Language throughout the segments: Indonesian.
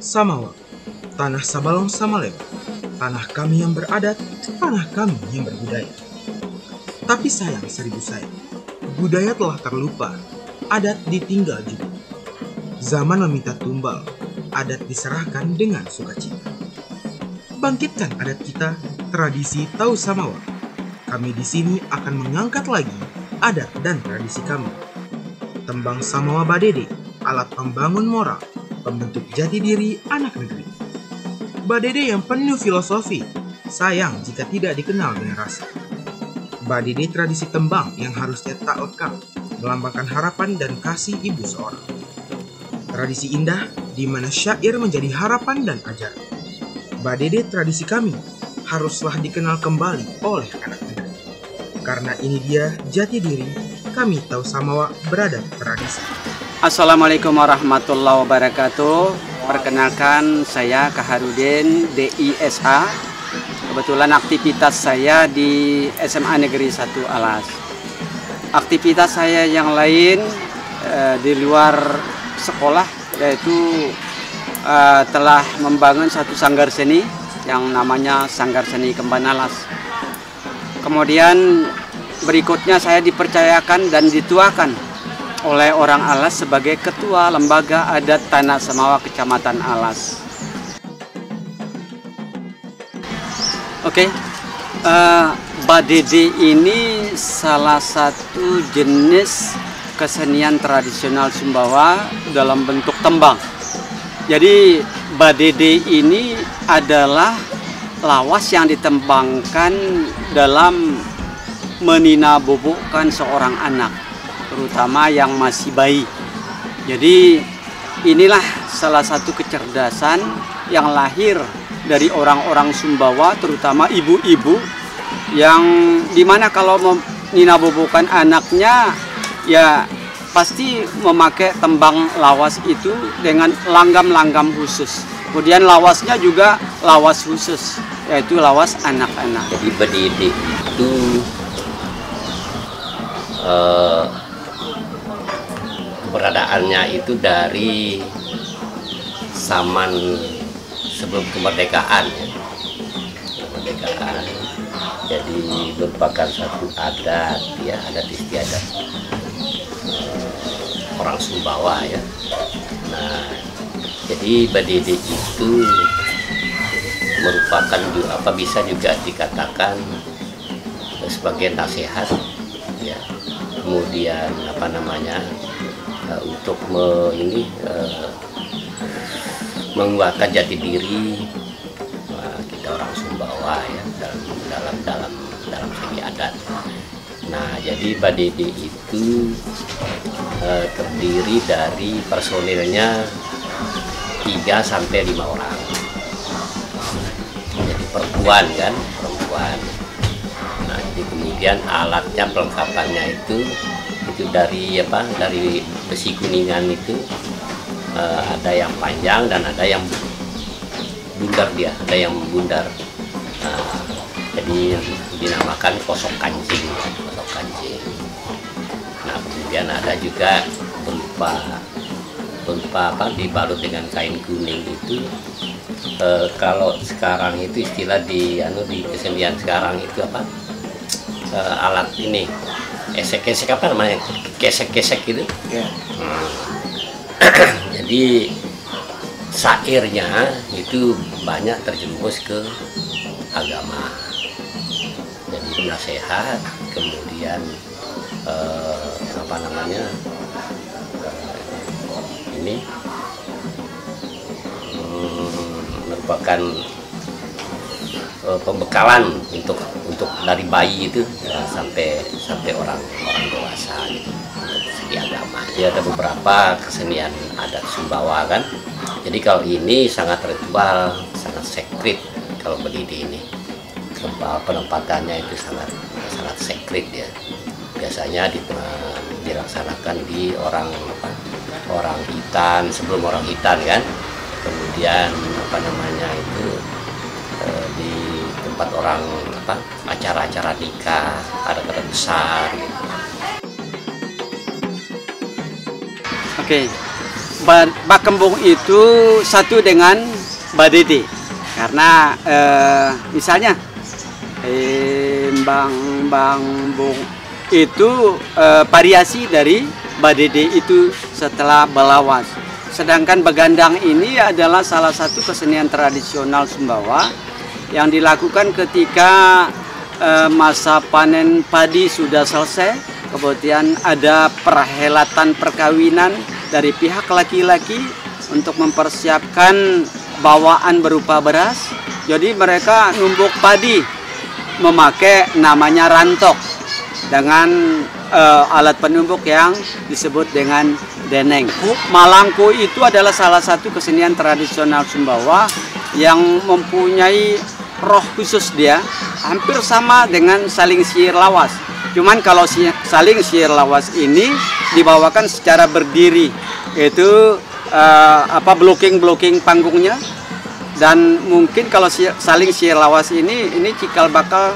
Samawa, tanah Sabalong Samaleo, tanah kami yang beradat, tanah kami yang berbudaya. Tapi sayang seribu sayang, budaya telah terlupa, adat ditinggal juga. Zaman meminta tumbal, adat diserahkan dengan sukacita. Bangkitkan adat kita, tradisi Tau Samawa. Kami di sini akan mengangkat lagi adat dan tradisi kami. Tembang Samawa Badede, alat pembangun moral, pembentuk jati diri anak negeri. Badede yang penuh filosofi, sayang jika tidak dikenal dengan rasa. Badede tradisi tembang yang harusnya tak lekang, melambangkan harapan dan kasih ibu seorang. Tradisi indah di mana syair menjadi harapan dan ajaran. Badede tradisi kami haruslah dikenal kembali oleh anak negeri. Karena ini dia jati diri, kami Tau Samawa beradab tradisi. Assalamualaikum warahmatullahi wabarakatuh. Perkenalkan, saya Kaharudin DISH. Kebetulan aktivitas saya di SMA Negeri 1 Alas. Aktivitas saya yang lain di luar sekolah yaitu telah membangun satu sanggar seni yang namanya Sanggar Seni Kemban Alas. Kemudian berikutnya saya dipercayakan dan dituakan oleh orang Alas sebagai Ketua Lembaga Adat Tanah Samawa Kecamatan Alas. Badede ini salah satu jenis kesenian tradisional Sumbawa dalam bentuk tembang. Jadi badede ini adalah lawas yang ditembangkan dalam meninabobokkan seorang anak, terutama yang masih bayi. Jadi inilah salah satu kecerdasan yang lahir dari orang-orang Sumbawa, terutama ibu-ibu, yang dimana kalau meninabobokan anaknya ya pasti memakai tembang lawas itu dengan langgam-langgam khusus. Kemudian lawasnya juga lawas khusus, yaitu lawas anak-anak. Jadi badede itu keberadaannya itu dari zaman sebelum kemerdekaan, kemerdekaan. Jadi merupakan satu adat, ya, adat istiadat orang Sumbawa, ya. Nah, jadi badede itu merupakan bisa juga dikatakan sebagai nasihat, ya. Kemudian untuk menguatkan jati diri kita orang Sumbawa, ya, dalam segi adat. Nah, jadi badede itu terdiri dari personilnya 3 sampai 5 orang. Jadi perempuan. Nah, jadi kemudian alatnya, perlengkapannya itu dari besi kuningan itu, ada yang panjang dan ada yang bundar, jadi dinamakan kosok kancing. Nah, kemudian ada juga berupa dibalut dengan kain kuning itu. Kalau sekarang itu istilah di kesenian sekarang itu alat ini esek-esek, namanya, kesek-kesek gitu, ya. Jadi syairnya itu banyak terjerumus ke agama, jadi nasihat, kemudian ini merupakan pembekalan untuk dari bayi itu, ya, sampai orang dewasa, gitu, untuk segi agama. Ya, ada beberapa kesenian adat Sumbawa, kan. Jadi kalau ini sangat ritual, sangat sekret. Kalau badede ini penempatannya itu sangat sekret, ya. Biasanya dilaksanakan di orang Hitan, sebelum orang Hitan, kan. Kemudian di tempat orang acara-acara nikah, adat-adat besar, gitu. Bakembung itu satu dengan Badede, karena misalnya Bang itu variasi dari Badede itu setelah Balawas. Sedangkan Begandang ini adalah salah satu kesenian tradisional Sumbawa yang dilakukan ketika masa panen padi sudah selesai, kemudian ada perhelatan perkawinan dari pihak laki-laki untuk mempersiapkan bawaan berupa beras. Jadi mereka numbuk padi memakai namanya rantok dengan alat penumbuk yang disebut dengan deneng. Malangko itu adalah salah satu kesenian tradisional Sumbawa yang mempunyai roh khusus dia, hampir sama dengan saling sihir lawas. Cuman kalau saling sihir lawas ini dibawakan secara berdiri, yaitu blocking panggungnya. Dan mungkin kalau saling sihir lawas ini cikal bakal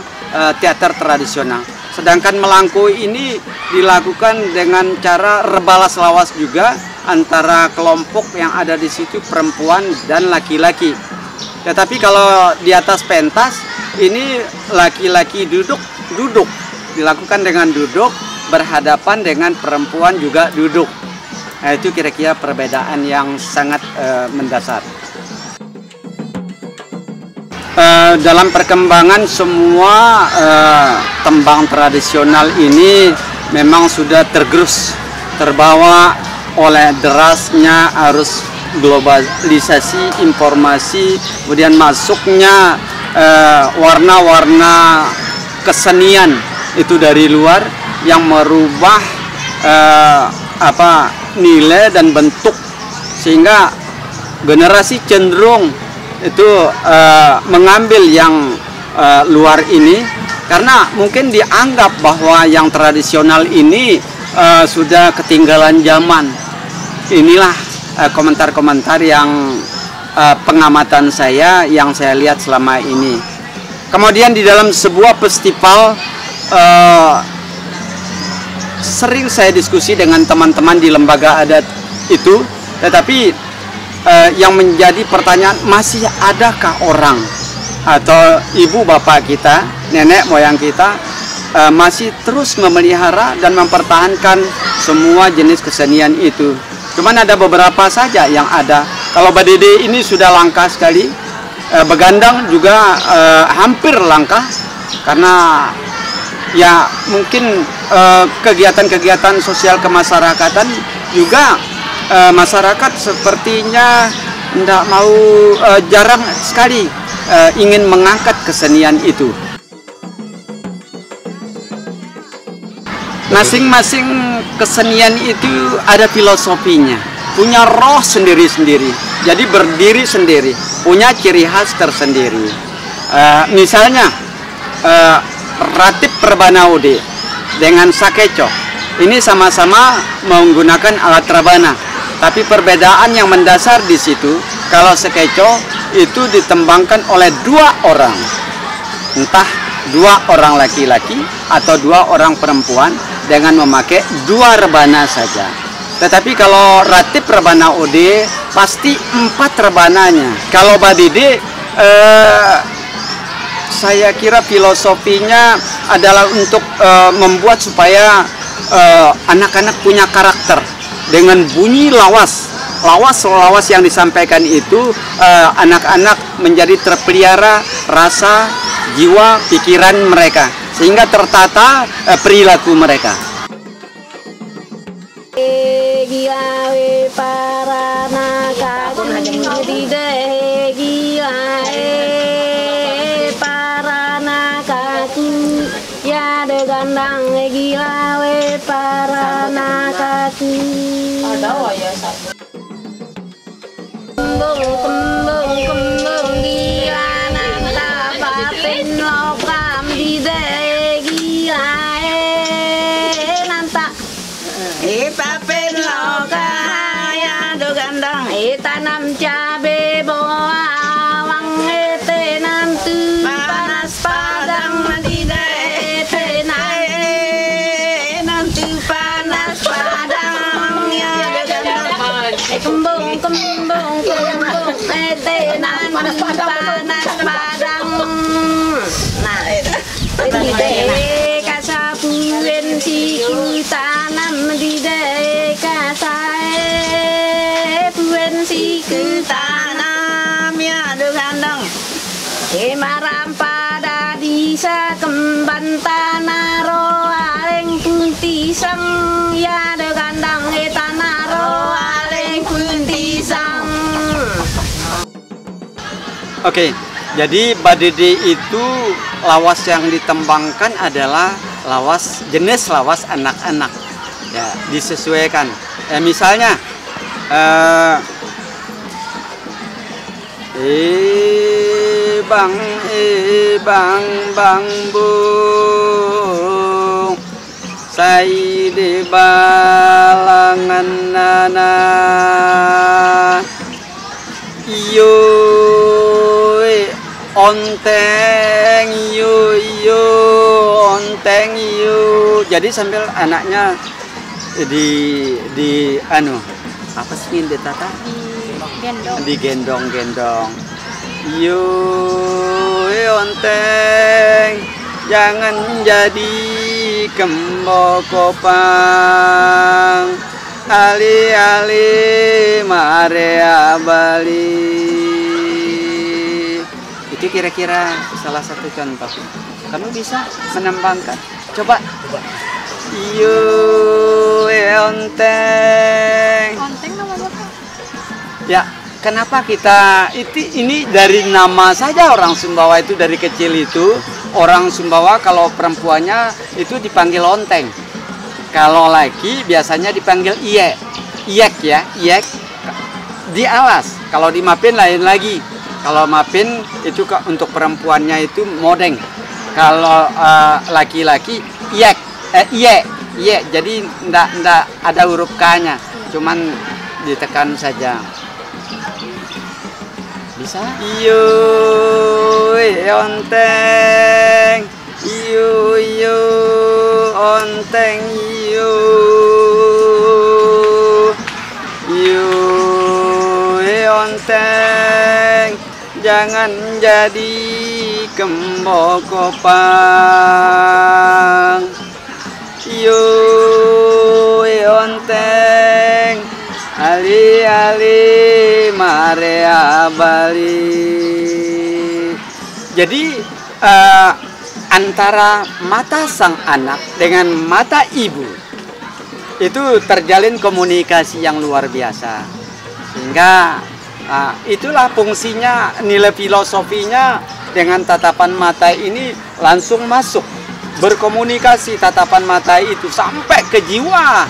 teater tradisional. Sedangkan Melangko ini dilakukan dengan cara rebalas lawas juga antara kelompok yang ada di situ perempuan dan laki-laki. Tetapi kalau di atas pentas ini laki-laki duduk dilakukan dengan duduk berhadapan dengan perempuan juga duduk. Nah, itu kira-kira perbedaan yang sangat mendasar. Dalam perkembangan semua tembang tradisional ini memang sudah terbawa oleh derasnya arus globalisasi informasi, kemudian masuknya warna-warna kesenian itu dari luar yang merubah nilai dan bentuk, sehingga generasi cenderung itu mengambil yang luar ini karena mungkin dianggap bahwa yang tradisional ini sudah ketinggalan zaman. Inilah komentar-komentar yang pengamatan saya yang saya lihat selama ini. Kemudian di dalam sebuah festival sering saya diskusi dengan teman-teman di lembaga adat itu, tetapi yang menjadi pertanyaan, masih adakah orang atau ibu bapak kita, nenek moyang kita masih terus memelihara dan mempertahankan semua jenis kesenian itu? Cuman ada beberapa saja yang ada. Kalau Badede ini sudah langka sekali, Begandang juga hampir langka, karena ya mungkin kegiatan-kegiatan sosial kemasyarakatan juga masyarakat sepertinya tidak mau, jarang sekali ingin mengangkat kesenian itu. Masing-masing kesenian itu ada filosofinya, punya roh sendiri-sendiri, jadi berdiri sendiri, punya ciri khas tersendiri. Misalnya Ratip Perbanaude dengan Sakeco ini sama-sama menggunakan alat rebana, tapi perbedaan yang mendasar di situ, kalau Sakeco itu ditembangkan oleh 2 orang, entah 2 orang laki-laki atau 2 orang perempuan dengan memakai 2 rebana saja. Tetapi kalau Ratip Perbanaude pasti 4 rebananya. Kalau Badede saya kira filosofinya adalah untuk membuat supaya anak-anak punya karakter dengan bunyi lawas yang disampaikan itu, anak-anak menjadi terpelihara rasa, jiwa, pikiran mereka, sehingga tertata perilaku mereka. Gandang gila we para nakaki. Kembung gila nanda papen lokam di gila nanta papen lokam ya do gandang tanam cabe bawang nantu panas padang di panas padang ya do gandang panas padang. Nah, di deka sabuen siku tanam di deka sae buen siku tanam ya do gandong. Maram pada disa kemban tanaro aleng putih sang ya do gandang tanaro aleng putih sang. Oke, jadi Badede itu lawas yang ditembangkan adalah jenis lawas anak-anak. Ya, disesuaikan. Misalnya bang bang bung sai di balangan nana iyo onteng iyo onteng iyo. Jadi sambil anaknya di anu apa sih yang ditata digendong-gendong. Yo onteng jangan jadi kembokopang ali-ali marea Bali. Itu kira-kira salah satu contoh. Kamu bisa menambangkan? Coba. Yo onteng. Onteng nama bapak? Ya, kenapa kita ini dari nama saja orang Sumbawa itu dari kecil itu orang Sumbawa kalau perempuannya itu dipanggil onteng. Kalau laki biasanya dipanggil iyek. Iyek ya, iyek di alas. Kalau di Mapin lain lagi. Kalau Mapin itu untuk perempuannya itu modeng. Kalau laki-laki iyek, iyek. Jadi ndak ada huruf K-nya. Cuman ditekan saja. Bisa? Iyo onteng, iyo onteng, iyo onteng, jangan jadi kembokopang. Iyo onteng, ali-ali marea Bali. Jadi antara mata sang anak dengan mata ibu itu terjalin komunikasi yang luar biasa. Sehingga itulah fungsinya, nilai filosofinya dengan tatapan mata ini langsung masuk berkomunikasi. Tatapan mata itu sampai ke jiwa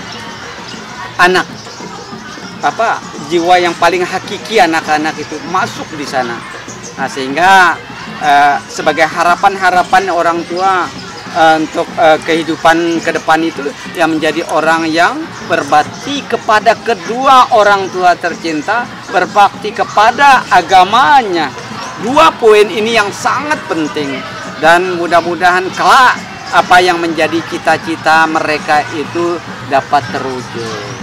anak. Jiwa yang paling hakiki anak-anak itu masuk di sana. Nah, sehingga sebagai harapan orang tua untuk kehidupan ke depan itu yang menjadi orang yang berbakti kepada kedua orang tua tercinta, berbakti kepada agamanya. Dua poin ini yang sangat penting dan mudah-mudahan kelak apa yang menjadi cita-cita mereka itu dapat terwujud.